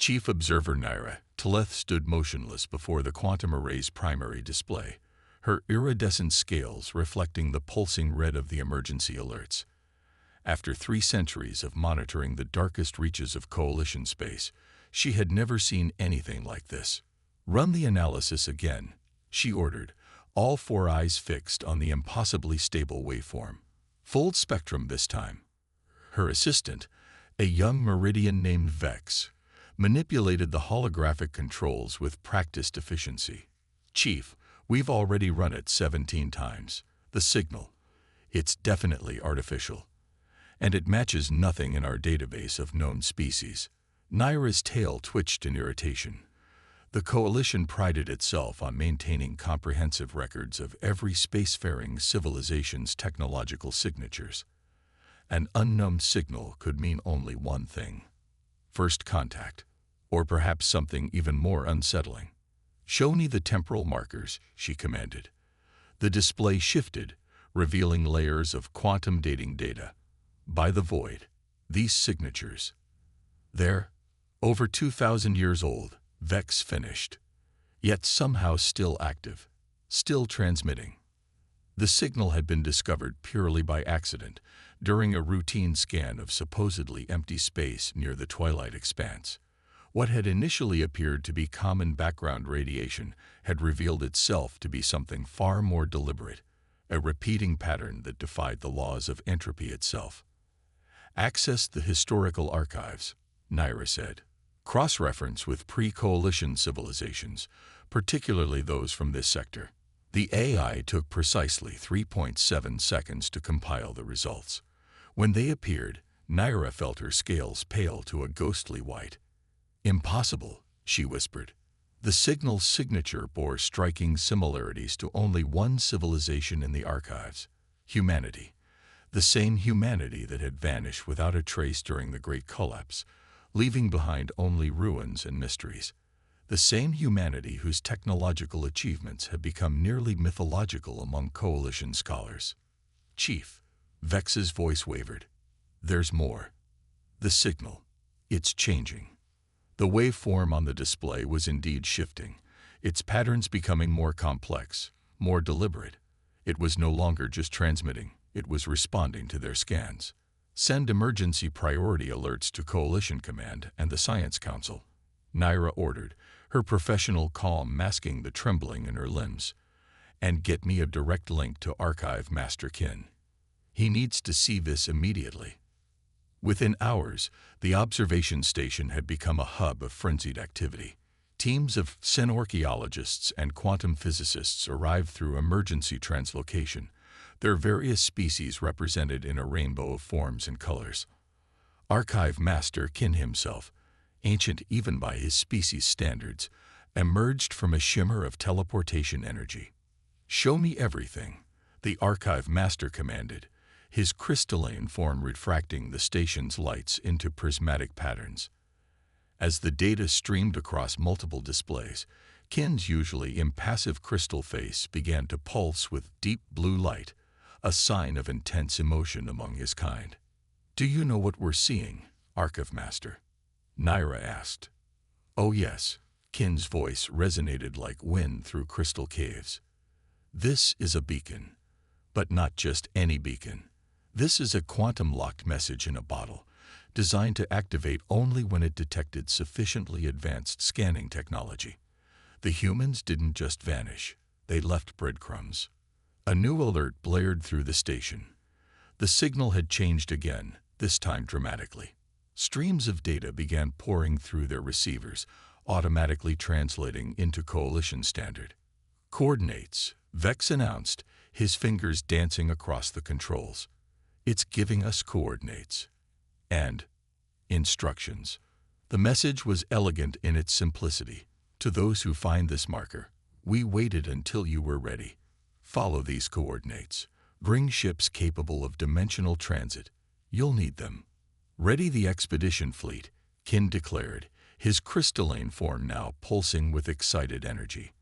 Chief Observer Naira Tleth stood motionless before the quantum array's primary display, her iridescent scales reflecting the pulsing red of the emergency alerts. After 3 centuries of monitoring the darkest reaches of Coalition space, she had never seen anything like this. "Run the analysis again," she ordered, all 4 eyes fixed on the impossibly stable waveform. "Full spectrum this time." Her assistant, a young Meridian named Vex, manipulated the holographic controls with practiced efficiency. "Chief, we've already run it 17 times. The signal. It's definitely artificial. And it matches nothing in our database of known species." Naira's tail twitched in irritation. The Coalition prided itself on maintaining comprehensive records of every spacefaring civilization's technological signatures. An unknown signal could mean only one thing: first contact, or perhaps something even more unsettling. "Show me the temporal markers," she commanded. The display shifted, revealing layers of quantum dating data. "By the void, these signatures. They're over 2,000 years old," Vex finished. "Yet somehow still active, still transmitting." The signal had been discovered purely by accident during a routine scan of supposedly empty space near the twilight expanse. What had initially appeared to be common background radiation had revealed itself to be something far more deliberate, a repeating pattern that defied the laws of entropy itself. "Access the historical archives," Naira said. "Cross-reference with pre-coalition civilizations, particularly those from this sector." The AI took precisely 3.7 seconds to compile the results. When they appeared, Naira felt her scales pale to a ghostly white. "Impossible," she whispered. The signal's signature bore striking similarities to only one civilization in the archives: humanity. The same humanity that had vanished without a trace during the Great Collapse, leaving behind only ruins and mysteries. The same humanity whose technological achievements had become nearly mythological among Coalition scholars. "Chief," Vex's voice wavered. "There's more. The signal. It's changing." The waveform on the display was indeed shifting, its patterns becoming more complex, more deliberate. It was no longer just transmitting, it was responding to their scans. "Send emergency priority alerts to Coalition Command and the Science Council," Naira ordered, her professional calm masking the trembling in her limbs. "And get me a direct link to Archive Master Kin. He needs to see this immediately." Within hours, the observation station had become a hub of frenzied activity. Teams of xenorchaeologists and quantum physicists arrived through emergency translocation, their various species represented in a rainbow of forms and colors. Archive Master Kin himself, ancient even by his species standards, emerged from a shimmer of teleportation energy. "Show me everything," the Archive Master commanded, his crystalline form refracting the station's lights into prismatic patterns. As the data streamed across multiple displays, Kin's usually impassive crystal face began to pulse with deep blue light, a sign of intense emotion among his kind. "Do you know what we're seeing, Archive Master?" Naira asked. "Oh yes," Kin's voice resonated like wind through crystal caves. "This is a beacon, but not just any beacon. This is a quantum-locked message in a bottle, designed to activate only when it detected sufficiently advanced scanning technology. The humans didn't just vanish, they left breadcrumbs." A new alert blared through the station. The signal had changed again, this time dramatically. Streams of data began pouring through their receivers, automatically translating into Coalition standard. "Coordinates," Vex announced, his fingers dancing across the controls. "It's giving us coordinates. And instructions." The message was elegant in its simplicity. "To those who find this marker, we waited until you were ready. Follow these coordinates. Bring ships capable of dimensional transit. You'll need them." "Ready the expedition fleet," Kin declared, his crystalline form now pulsing with excited energy.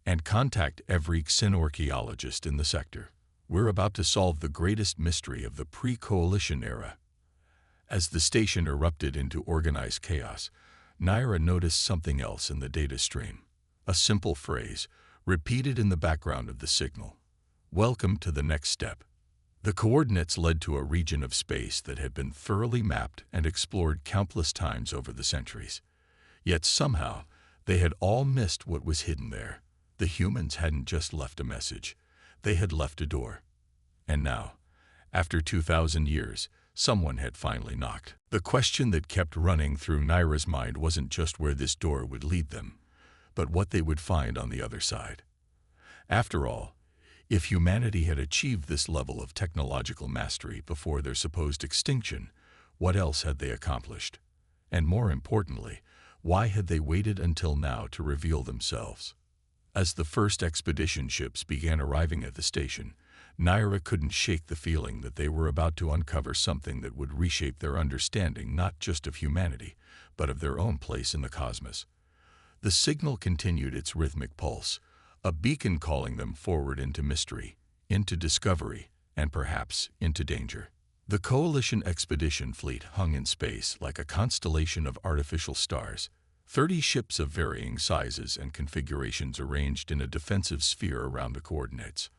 "And contact every xenorchaeologist in the sector. We're about to solve the greatest mystery of the pre-coalition era." As the station erupted into organized chaos, Naira noticed something else in the data stream. A simple phrase, repeated in the background of the signal. Welcome to the next step. The coordinates led to a region of space that had been thoroughly mapped and explored countless times over the centuries. Yet somehow, they had all missed what was hidden there. The humans hadn't just left a message. They had left a door. And now, after 2,000 years, someone had finally knocked. The question that kept running through Naira's mind wasn't just where this door would lead them, but what they would find on the other side. After all, if humanity had achieved this level of technological mastery before their supposed extinction, what else had they accomplished? And more importantly, why had they waited until now to reveal themselves? As the first expedition ships began arriving at the station, Naira couldn't shake the feeling that they were about to uncover something that would reshape their understanding not just of humanity, but of their own place in the cosmos. The signal continued its rhythmic pulse, a beacon calling them forward into mystery, into discovery, and perhaps into danger. The Coalition expedition fleet hung in space like a constellation of artificial stars, 30 ships of varying sizes and configurations arranged in a defensive sphere around the coordinates.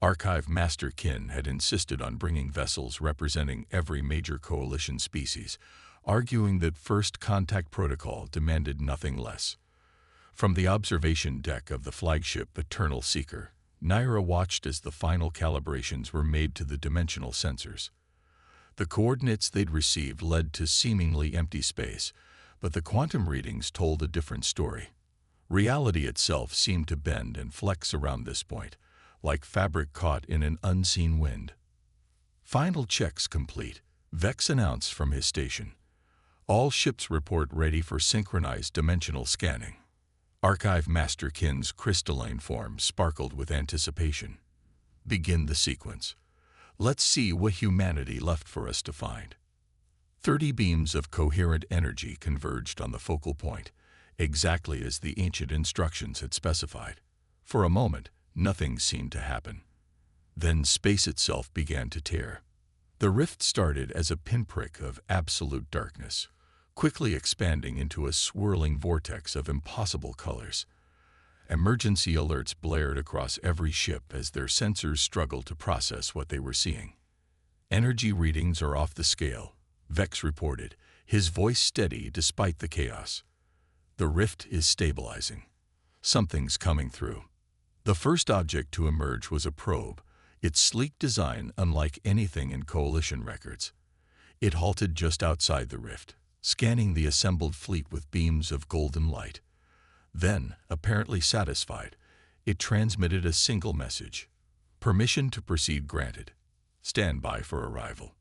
Archive Master Kin had insisted on bringing vessels representing every major Coalition species, arguing that First Contact Protocol demanded nothing less. From the observation deck of the flagship Eternal Seeker, Naira watched as the final calibrations were made to the dimensional sensors. The coordinates they'd received led to seemingly empty space, but the quantum readings told a different story. Reality itself seemed to bend and flex around this point, like fabric caught in an unseen wind. Final checks complete, Vex announced from his station. All ships report ready for synchronized dimensional scanning. Archive Master Kin's crystalline form sparkled with anticipation. Begin the sequence. Let's see what humanity left for us to find. 30 beams of coherent energy converged on the focal point, exactly as the ancient instructions had specified. For a moment, nothing seemed to happen. Then space itself began to tear. The rift started as a pinprick of absolute darkness, quickly expanding into a swirling vortex of impossible colors. Emergency alerts blared across every ship as their sensors struggled to process what they were seeing. Energy readings are off the scale, Vex reported, his voice steady despite the chaos. The rift is stabilizing. Something's coming through. The first object to emerge was a probe, its sleek design unlike anything in Coalition records. It halted just outside the rift, scanning the assembled fleet with beams of golden light. Then, apparently satisfied, it transmitted a single message. Permission to proceed granted. Stand by for arrival.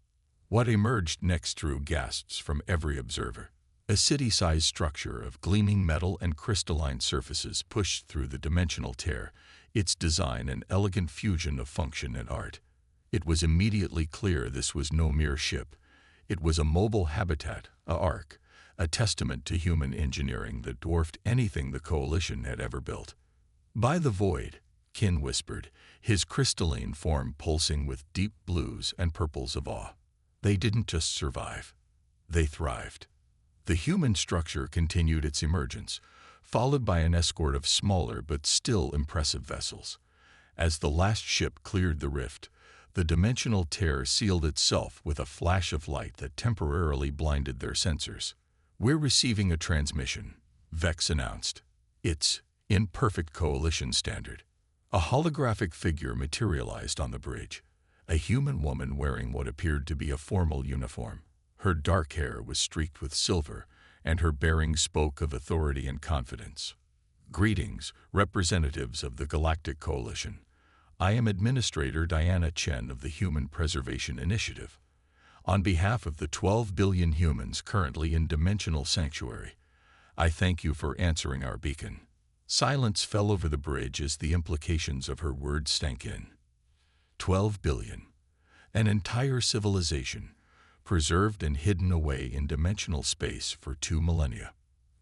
What emerged next drew gasps from every observer. A city-sized structure of gleaming metal and crystalline surfaces pushed through the dimensional tear, its design an elegant fusion of function and art. It was immediately clear this was no mere ship. It was a mobile habitat, a ark, a testament to human engineering that dwarfed anything the Coalition had ever built. By the void, Kin whispered, his crystalline form pulsing with deep blues and purples of awe. They didn't just survive. They thrived. The human structure continued its emergence, followed by an escort of smaller but still impressive vessels. As the last ship cleared the rift, the dimensional tear sealed itself with a flash of light that temporarily blinded their sensors. We're receiving a transmission, Vex announced. It's in perfect Coalition standard. A holographic figure materialized on the bridge, a human woman wearing what appeared to be a formal uniform. Her dark hair was streaked with silver, and her bearing spoke of authority and confidence. Greetings, representatives of the Galactic Coalition. I am Administrator Diana Chen of the Human Preservation Initiative. On behalf of the 12 billion humans currently in Dimensional Sanctuary, I thank you for answering our beacon. Silence fell over the bridge as the implications of her words sank in. 12 billion. An entire civilization, preserved and hidden away in dimensional space for 2 millennia.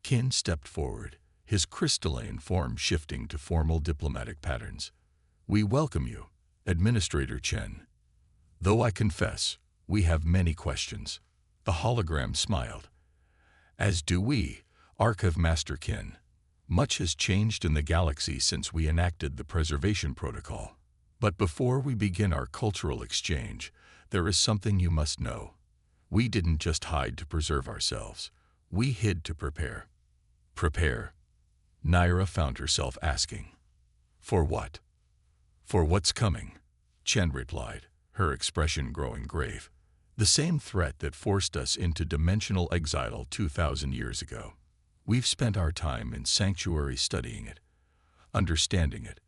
Kin stepped forward, his crystalline form shifting to formal diplomatic patterns. We welcome you, Administrator Chen. Though I confess, we have many questions. The hologram smiled. As do we. Archive Master Kin. Much has changed in the galaxy since we enacted the Preservation Protocol. But before we begin our cultural exchange, there is something you must know. We didn't just hide to preserve ourselves. We hid to prepare. Prepare? Naira found herself asking. For what? For what's coming, Chen replied, her expression growing grave. The same threat that forced us into dimensional exile 2,000 years ago. We've spent our time in sanctuary studying it, understanding it,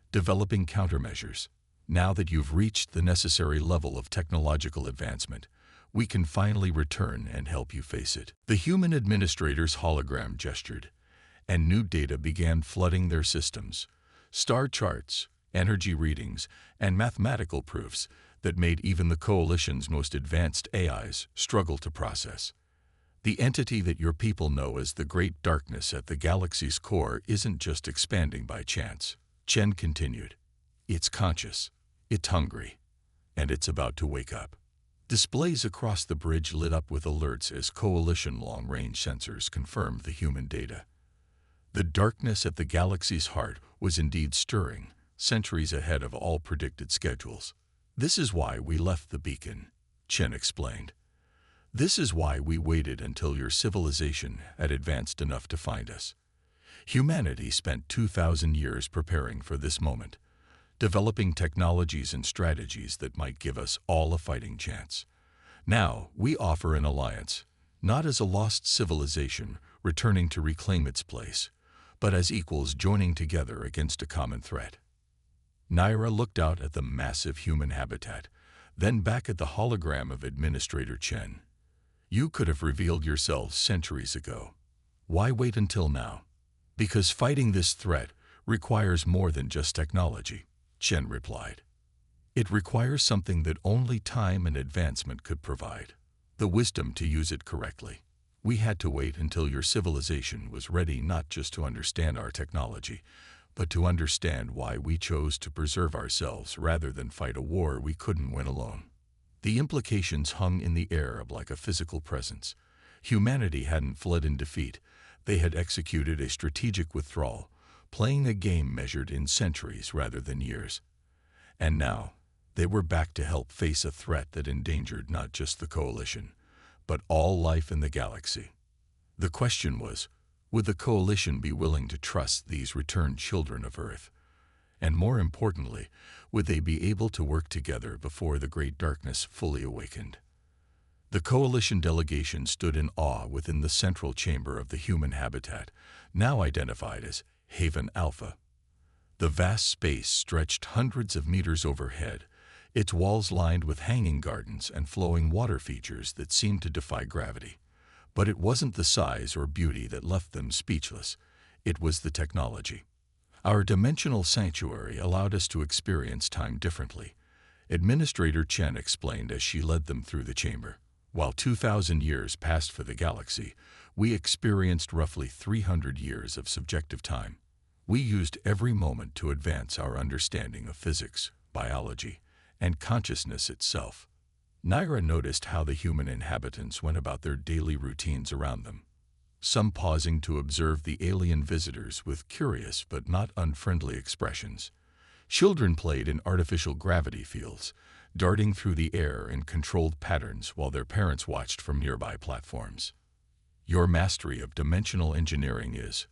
developing countermeasures. Now that you've reached the necessary level of technological advancement, we can finally return and help you face it. The human administrator's hologram gestured, and new data began flooding their systems. Star charts, energy readings, and mathematical proofs that made even the Coalition's most advanced AIs struggle to process. The entity that your people know as the Great Darkness at the galaxy's core isn't just expanding by chance, Chen continued. It's conscious, it's hungry, and it's about to wake up. Displays across the bridge lit up with alerts as Coalition long-range sensors confirmed the human data. The darkness at the galaxy's heart was indeed stirring, centuries ahead of all predicted schedules. This is why we left the beacon, Chen explained. This is why we waited until your civilization had advanced enough to find us. Humanity spent 2,000 years preparing for this moment, developing technologies and strategies that might give us all a fighting chance. Now, we offer an alliance, not as a lost civilization returning to reclaim its place, but as equals joining together against a common threat. Naira looked out at the massive human habitat, then back at the hologram of Administrator Chen. You could have revealed yourselves centuries ago. Why wait until now? Because fighting this threat requires more than just technology, Chen replied. It requires something that only time and advancement could provide, the wisdom to use it correctly. We had to wait until your civilization was ready not just to understand our technology, but to understand why we chose to preserve ourselves rather than fight a war we couldn't win alone. The implications hung in the air like a physical presence. Humanity hadn't fled in defeat. They had executed a strategic withdrawal, playing a game measured in centuries rather than years. And now, they were back to help face a threat that endangered not just the Coalition, but all life in the galaxy. The question was, would the Coalition be willing to trust these returned children of Earth? And more importantly, would they be able to work together before the Great Darkness fully awakened? The Coalition delegation stood in awe within the central chamber of the human habitat, now identified as Haven Alpha. The vast space stretched hundreds of meters overhead, its walls lined with hanging gardens and flowing water features that seemed to defy gravity. But it wasn't the size or beauty that left them speechless. It was the technology. Our dimensional sanctuary allowed us to experience time differently, Administrator Chen explained as she led them through the chamber. While 2,000 years passed for the galaxy, we experienced roughly 300 years of subjective time. We used every moment to advance our understanding of physics, biology, and consciousness itself. Naira noticed how the human inhabitants went about their daily routines around them, some pausing to observe the alien visitors with curious but not unfriendly expressions. Children played in artificial gravity fields, darting through the air in controlled patterns while their parents watched from nearby platforms. Your mastery of dimensional engineering is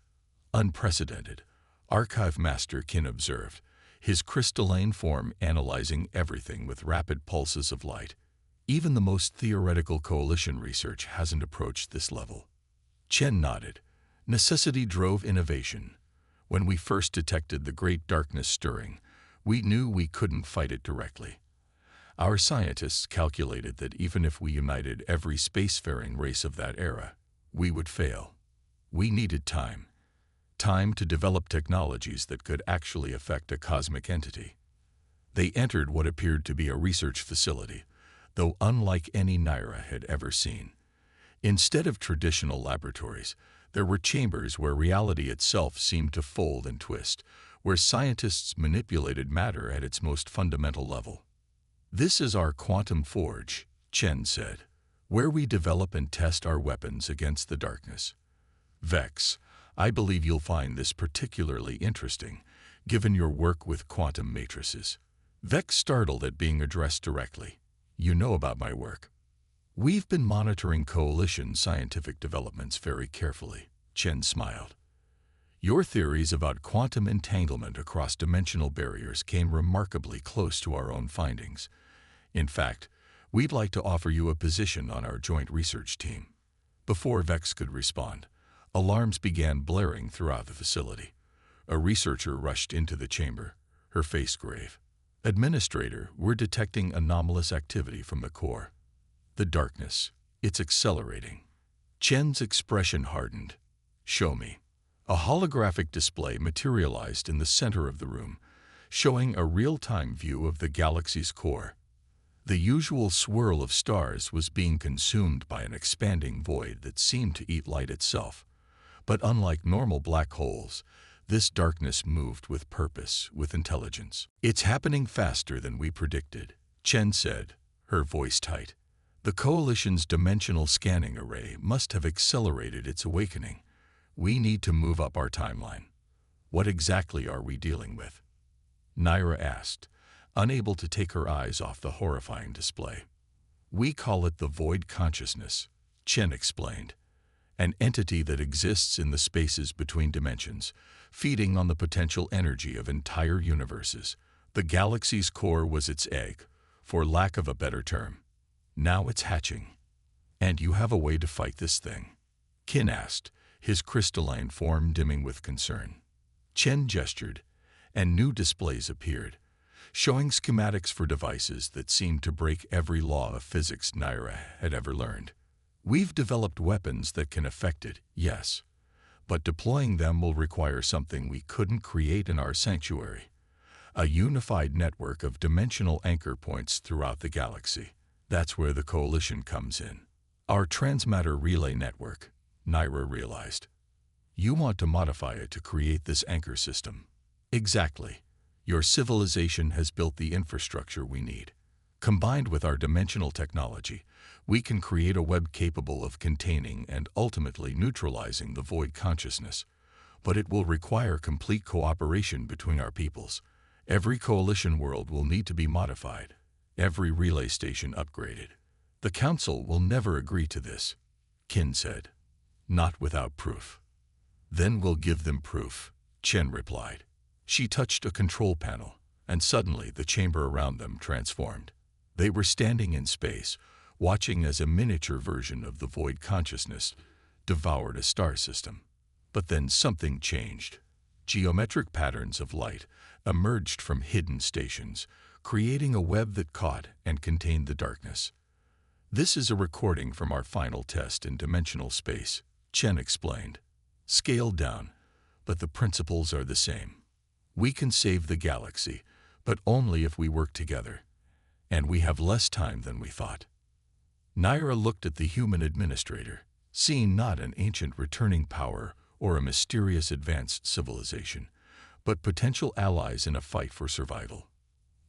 unprecedented, Archive Master Kin observed, his crystalline form analyzing everything with rapid pulses of light. Even the most theoretical Coalition research hasn't approached this level. Chen nodded. Necessity drove innovation. When we first detected the Great Darkness stirring, we knew we couldn't fight it directly. Our scientists calculated that even if we united every spacefaring race of that era, we would fail. We needed time. Time to develop technologies that could actually affect a cosmic entity. They entered what appeared to be a research facility, though unlike any Naira had ever seen. Instead of traditional laboratories, there were chambers where reality itself seemed to fold and twist, where scientists manipulated matter at its most fundamental level. This is our quantum forge, Chen said, where we develop and test our weapons against the darkness. Vex, I believe you'll find this particularly interesting, given your work with quantum matrices. Vex startled at being addressed directly. You know about my work. We've been monitoring Coalition scientific developments very carefully. Chen smiled. Your theories about quantum entanglement across dimensional barriers came remarkably close to our own findings. In fact, we'd like to offer you a position on our joint research team. Before Vex could respond, alarms began blaring throughout the facility. A researcher rushed into the chamber, her face grave. Administrator, we're detecting anomalous activity from the core. The darkness, it's accelerating. Chen's expression hardened. Show me. A holographic display materialized in the center of the room, showing a real-time view of the galaxy's core. The usual swirl of stars was being consumed by an expanding void that seemed to eat light itself. But unlike normal black holes, this darkness moved with purpose, with intelligence. It's happening faster than we predicted, Chen said, her voice tight. The Coalition's dimensional scanning array must have accelerated its awakening. We need to move up our timeline. What exactly are we dealing with? Naira asked, unable to take her eyes off the horrifying display. We call it the void consciousness, Chen explained. An entity that exists in the spaces between dimensions, feeding on the potential energy of entire universes. The galaxy's core was its egg, for lack of a better term. Now it's hatching. And you have a way to fight this thing? Qin asked, his crystalline form dimming with concern. Chen gestured, and new displays appeared, showing schematics for devices that seemed to break every law of physics Naira had ever learned. We've developed weapons that can affect it, yes, but deploying them will require something we couldn't create in our sanctuary. A unified network of dimensional anchor points throughout the galaxy. That's where the Coalition comes in. Our transmatter relay network, Naira realized. You want to modify it to create this anchor system. Exactly. Your civilization has built the infrastructure we need. Combined with our dimensional technology, we can create a web capable of containing and ultimately neutralizing the void consciousness. But it will require complete cooperation between our peoples. Every Coalition world will need to be modified, every relay station upgraded. The Council will never agree to this, Qin said. Not without proof. Then we'll give them proof, Chen replied. She touched a control panel, and suddenly the chamber around them transformed. They were standing in space, watching as a miniature version of the void consciousness devoured a star system. But then something changed. Geometric patterns of light emerged from hidden stations, creating a web that caught and contained the darkness. This is a recording from our final test in dimensional space, Chen explained. Scaled down, but the principles are the same. We can save the galaxy, but only if we work together. And we have less time than we thought. Naira looked at the human administrator, seeing not an ancient returning power or a mysterious advanced civilization, but potential allies in a fight for survival.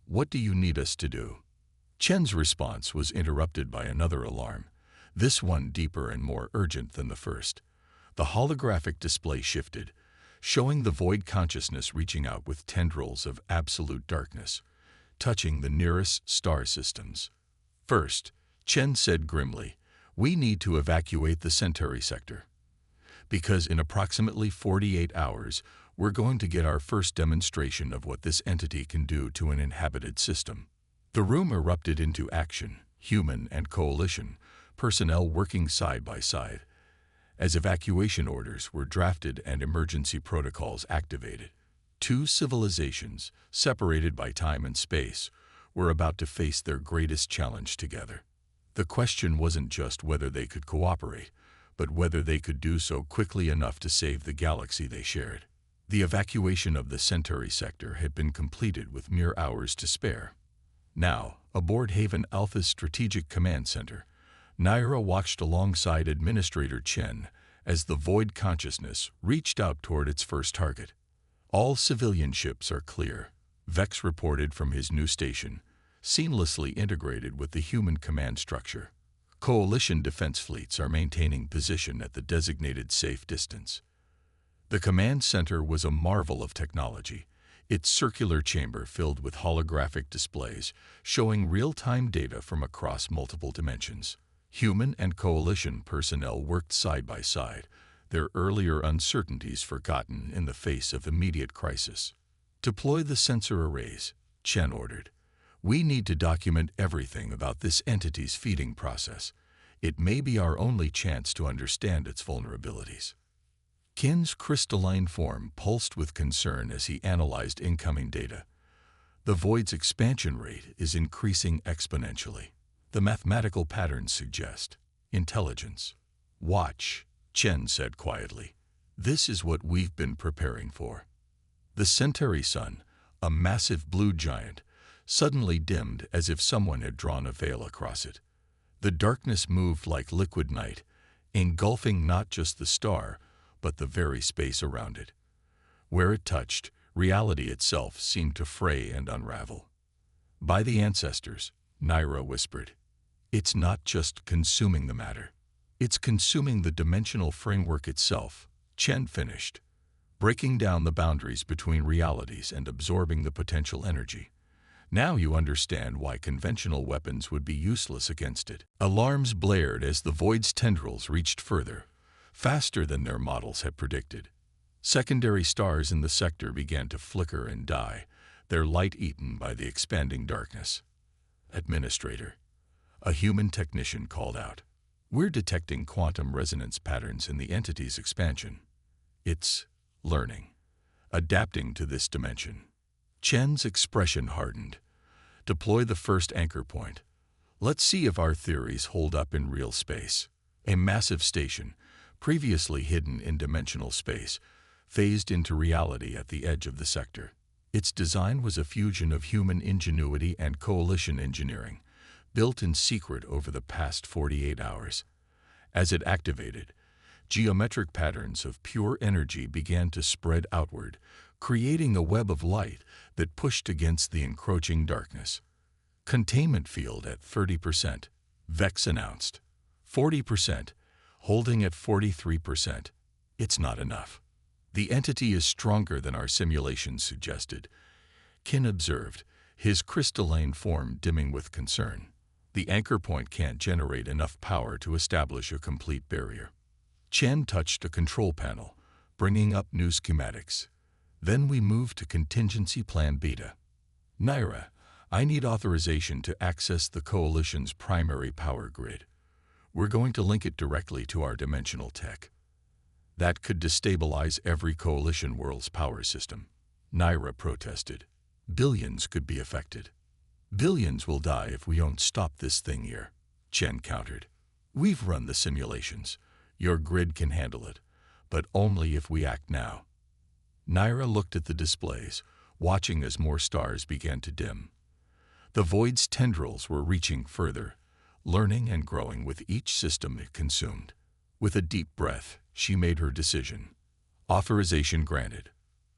What do you need us to do? Chen's response was interrupted by another alarm, this one deeper and more urgent than the first. The holographic display shifted, showing the void consciousness reaching out with tendrils of absolute darkness, touching the nearest star systems. First, Chen said grimly, we need to evacuate the Centauri sector. Because in approximately 48 hours, we're going to get our first demonstration of what this entity can do to an inhabited system. The room erupted into action, human and Coalition, personnel working side by side, as evacuation orders were drafted and emergency protocols activated. Two civilizations, separated by time and space, were about to face their greatest challenge together. The question wasn't just whether they could cooperate, but whether they could do so quickly enough to save the galaxy they shared. The evacuation of the Centauri sector had been completed with mere hours to spare. Now, aboard Haven Alpha's Strategic Command Center, Naira watched alongside Administrator Chen as the void consciousness reached out toward its first target. All civilian ships are clear, Vex reported from his new station, seamlessly integrated with the human command structure. Coalition defense fleets are maintaining position at the designated safe distance. The command center was a marvel of technology, its circular chamber filled with holographic displays showing real-time data from across multiple dimensions. Human and coalition personnel worked side by side, their earlier uncertainties forgotten in the face of immediate crisis. "Deploy the sensor arrays," Chen ordered. "We need to document everything about this entity's feeding process. It may be our only chance to understand its vulnerabilities." Qin's crystalline form pulsed with concern as he analyzed incoming data. The void's expansion rate is increasing exponentially. The mathematical patterns suggest intelligence. "Watch," Chen said quietly. "This is what we've been preparing for." The Centauri sun, a massive blue giant, suddenly dimmed as if someone had drawn a veil across it. The darkness moved like liquid night, engulfing not just the star, but the very space around it. Where it touched, reality itself seemed to fray and unravel. "By the ancestors," Naira whispered. "It's not just consuming the matter. It's consuming the dimensional framework itself," Chen finished, breaking down the boundaries between realities and absorbing the potential energy. "Now you understand why conventional weapons would be useless against it." Alarms blared as the void's tendrils reached further, faster than their models had predicted. Secondary stars in the sector began to flicker and die, their light eaten by the expanding darkness. "Administrator," a human technician called out, "we're detecting quantum resonance patterns in the entity's expansion. It's learning, adapting to this dimension." Chen's expression hardened. "Deploy the first anchor point. Let's see if our theories hold up in real space." A massive station, previously hidden in dimensional space, phased into reality at the edge of the sector. Its design was a fusion of human ingenuity and coalition engineering, built in secret over the past 48 hours. As it activated, geometric patterns of pure energy began to spread outward, creating a web of light that pushed against the encroaching darkness. "Containment field at 30%, Vex announced. 40%, holding at 43%. It's not enough. The entity is stronger than our simulations suggested," Qin observed, his crystalline form dimming with concern. "The anchor point can't generate enough power to establish a complete barrier." Chen touched a control panel, bringing up new schematics. "Then we moved to contingency plan beta. Naira, I need authorization to access the Coalition's primary power grid. We're going to link it directly to our dimensional tech. That could destabilize every Coalition world's power system," Naira protested. "Billions could be affected." "Billions will die if we don't stop this thing here," Chen countered. "We've run the simulations. Your grid can handle it, but only if we act now." Naira looked at the displays, watching as more stars began to dim. The void's tendrils were reaching further, learning and growing with each system it consumed. With a deep breath, she made her decision. Authorization granted.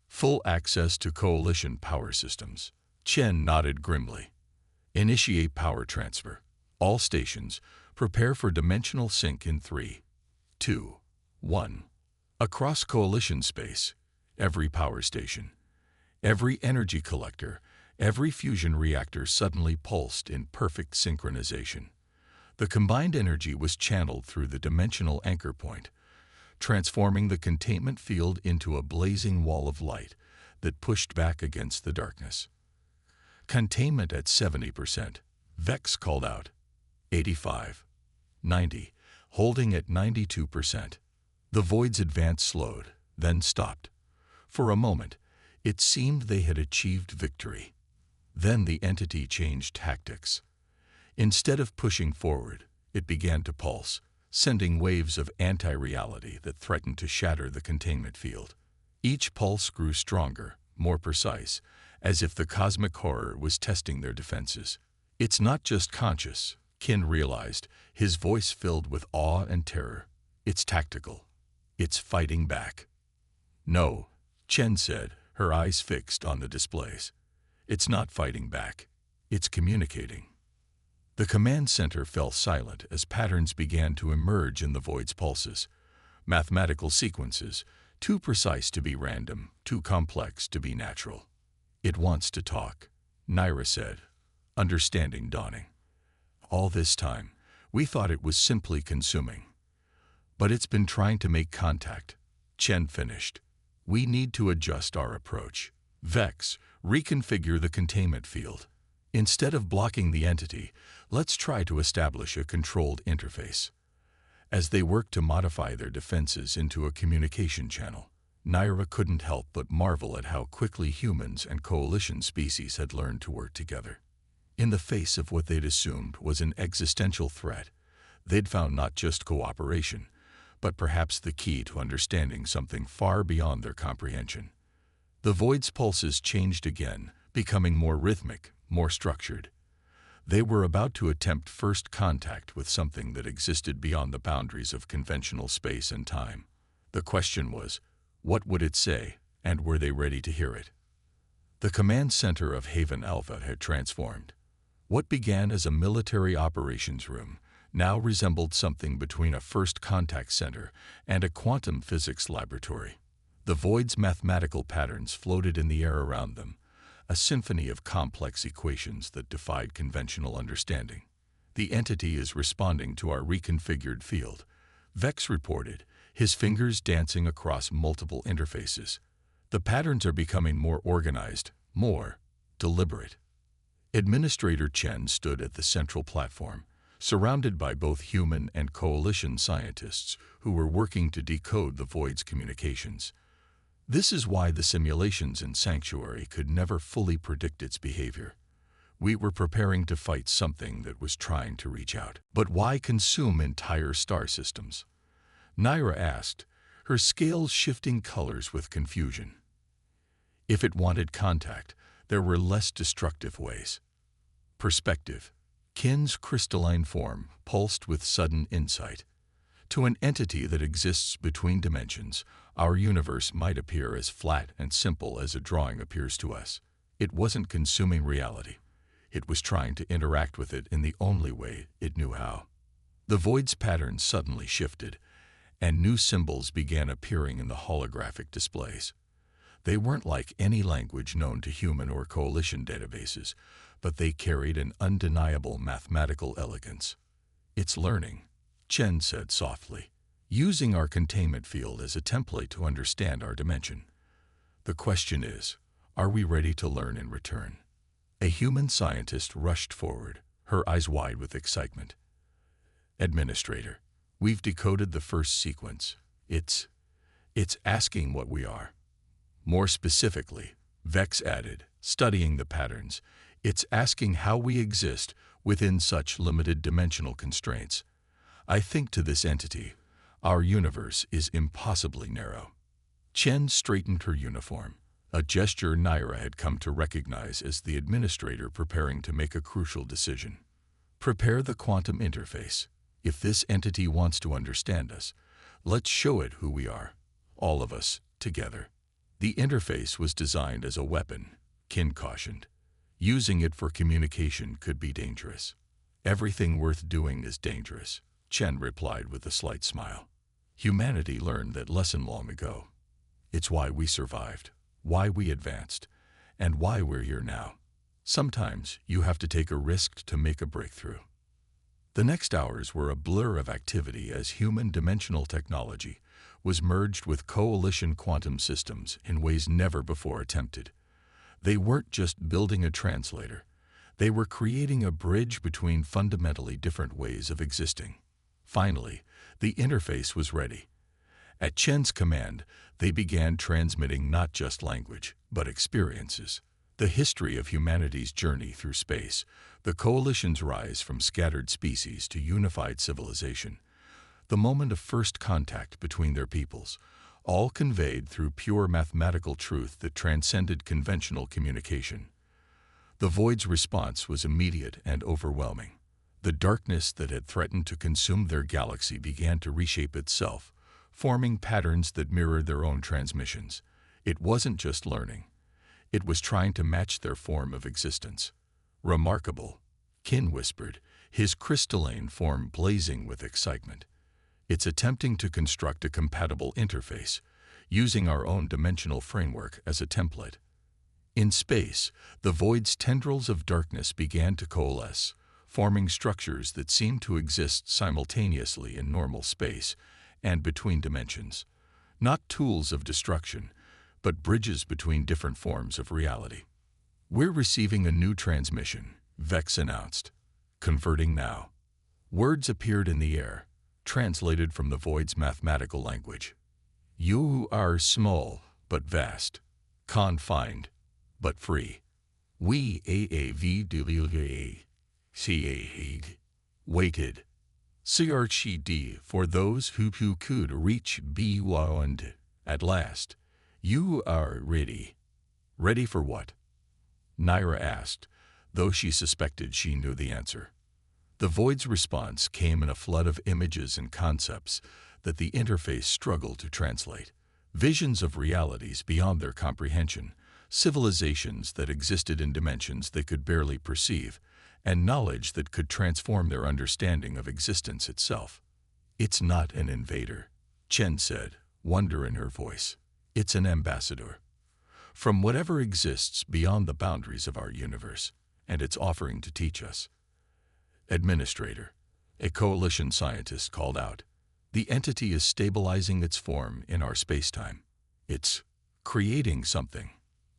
Full access to Coalition power systems. Chen nodded grimly. "Initiate power transfer. All stations, prepare for dimensional sync in 3, 2, 1. Across Coalition space, every power station, every energy collector, every fusion reactor suddenly pulsed in perfect synchronization. The combined energy was channeled through the dimensional anchor point, transforming the containment field into a blazing wall of light that pushed back against the darkness. "Containment at 70%, Vex called out. 85, 90, holding at 92%. The void's advance slowed, then stopped. For a moment, it seemed they had achieved victory. Then the entity changed tactics. Instead of pushing forward, it began to pulse, sending waves of anti-reality that threatened to shatter the containment field. Each pulse grew stronger, more precise, as if the cosmic horror was testing their defenses. "It's not just conscious," Qin realized, his voice filled with awe and terror. "It's tactical. It's fighting back." "No," Chen said, her eyes fixed on the displays. "It's not fighting back. It's communicating." The command center fell silent as patterns began to emerge in the void's pulses. Mathematical sequences, too precise to be random, too complex to be natural. "It wants to talk," Naira said, understanding dawning. "All this time, we thought it was simply consuming. But it's been trying to make contact," Chen finished. "We need to adjust our approach. Vex, reconfigure the containment field. Instead of blocking the entity, let's try to establish a controlled interface." As they worked to modify their defenses into a communication channel, Naira couldn't help but marvel at how quickly humans and coalition species had learned to work together. In the face of what they'd assumed was an existential threat, they'd found not just cooperation, but perhaps the key to understanding something far beyond their comprehension. The void's pulses changed again, becoming more rhythmic, more structured. They were about to attempt first contact with something that existed beyond the boundaries of conventional space and time. The question was, what would it say, and were they ready to hear it? The command center of Haven Alpha had transformed. What began as a military operations room now resembled something between a first contact center and a quantum physics laboratory. The void's mathematical patterns floated in the air around them, a symphony of complex equations that defied conventional understanding. "The entity is responding to our reconfigured field," Vex reported, his fingers dancing across multiple interfaces. "The patterns are becoming more organized, more deliberate." Administrator Chen stood at the central platform, surrounded by both human and coalition scientists who were working to decode the void's communications. This is why the simulations in Sanctuary could never fully predict its behavior. We were preparing to fight something that was trying to reach out. But why consume entire star systems? Naira asked, her scales shifting colors with confusion. If it wanted contact, there were less destructive ways. Perspective. Kin's crystalline form pulsed with sudden insight. To an entity that exists between dimensions, our universe might appear as flat and simple as a drawing appears to us. It wasn't consuming reality. It was trying to interact with it in the only way it knew how. The void's patterns suddenly shifted, and new symbols began appearing in the holographic displays. They weren't like any language known to human or coalition databases, but they carried an undeniable mathematical elegance. "It's learning," Chen said softly, "using our containment field as a template to understand our dimension. The question is, are we ready to learn in return?" A human scientist rushed forward, her eyes wide with excitement. "Administrator, we've decoded the first sequence. It's asking what we are." More specifically, Vex added, studying the patterns, "it's asking how we exist within such limited dimensional constraints. I think to this entity, our universe is impossibly narrow." Chen straightened her uniform, a gesture Naira had come to recognize as the administrator preparing to make a crucial decision. "Prepare the quantum interface. If this entity wants to understand us, let's show it who we are, all of us, together." The interface was designed as a weapon, Kin cautioned. Using it for communication could be dangerous. "Everything worth doing is dangerous," Chen replied with a slight smile. "Humanity learned that lesson long ago. It's why we survived, why we advanced, and why we're here now. Sometimes you have to take a risk to make a breakthrough." The next hours were a blur of activity as human dimensional technology was merged with coalition quantum systems in ways never before attempted. They weren't just building a translator. They were creating a bridge between fundamentally different ways of existing. Finally, the interface was ready. At Chen's command, they began transmitting not just language, but experiences. The history of humanity's journey through space, the coalition's rise from scattered species to unified civilization, the moment of first contact between their peoples, all conveyed through pure mathematical truth that transcended conventional communication. The void's response was immediate and overwhelming. The darkness that had threatened to consume their galaxy began to reshape itself, forming patterns that mirrored their own transmissions. It wasn't just learning. It was trying to match their form of existence. "Remarkable," Kin whispered, his crystalline form blazing with excitement. It's attempting to construct a compatible interface, using our own dimensional framework as a template. In space, the void's tendrils of darkness began to coalesce, forming structures that seemed to exist simultaneously in normal space and between dimensions. Not tools of destruction, but bridges between different forms of reality. "We're receiving a new transmission," Vex announced. "Converting now." Words appeared in the air, translated from the void's mathematical language. "You are small, but vast. Confined, but free. We AAVWA. CAAD. Waited. CRCD for those who could reach beyond. At last. You are ready." "Ready for what?" Naira asked, though she suspected she knew the answer. The void's response came in a flood of images and concepts that the interface struggled to translate. Visions of realities beyond their comprehension, civilizations that existed in dimensions they could barely perceive, and knowledge that could transform their understanding of existence itself. "It's not an invader," Chen said, wonder in her voice. "It's an ambassador. From whatever exists beyond the boundaries of our universe, and it's offering to teach us." "Administrator," a coalition scientist called out, "the entity is stabilizing its form in our spacetime. It's creating something."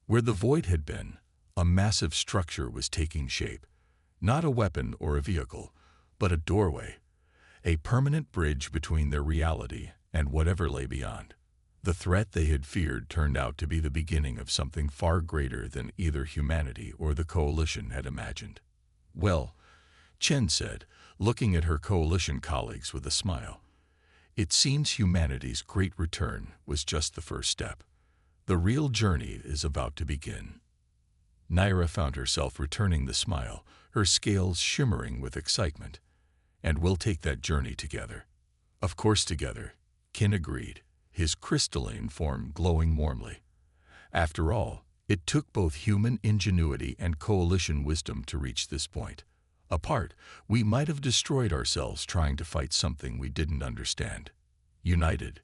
Where the void had been, a massive structure was taking shape. Not a weapon or a vehicle, but a doorway, a permanent bridge between their reality and whatever lay beyond. The threat they had feared turned out to be the beginning of something far greater than either humanity or the coalition had imagined. "Well," Chen said, looking at her coalition colleagues with a smile, "it seems humanity's great return was just the first step. The real journey is about to begin." Naira found herself returning the smile, her scales shimmering with excitement. "And we'll take that journey together." "Of course together," Kin agreed, his crystalline form glowing warmly. After all, it took both human ingenuity and coalition wisdom to reach this point. Apart, we might have destroyed ourselves trying to fight something we didn't understand. United.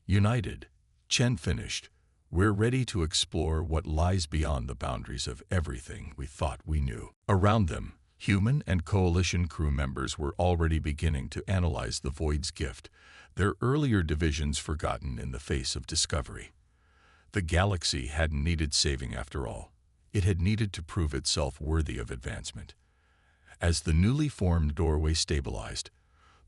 United, Chen finished. We're ready to explore what lies beyond the boundaries of everything we thought we knew. Around them, human and coalition crew members were already beginning to analyze the void's gift, their earlier divisions forgotten in the face of discovery. The galaxy hadn't needed saving after all. It had needed to prove itself worthy of advancement. As the newly formed doorway stabilized,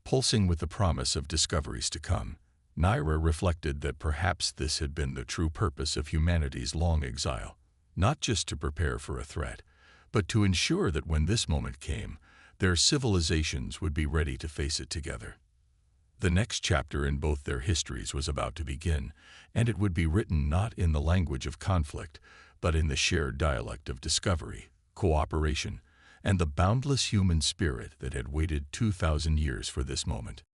pulsing with the promise of discoveries to come, Naira reflected that perhaps this had been the true purpose of humanity's long exile, not just to prepare for a threat, but to ensure that when this moment came, their civilizations would be ready to face it together. The next chapter in both their histories was about to begin, and it would be written not in the language of conflict, but in the shared dialect of discovery, cooperation, and the boundless human spirit that had waited 2,000 years for this moment.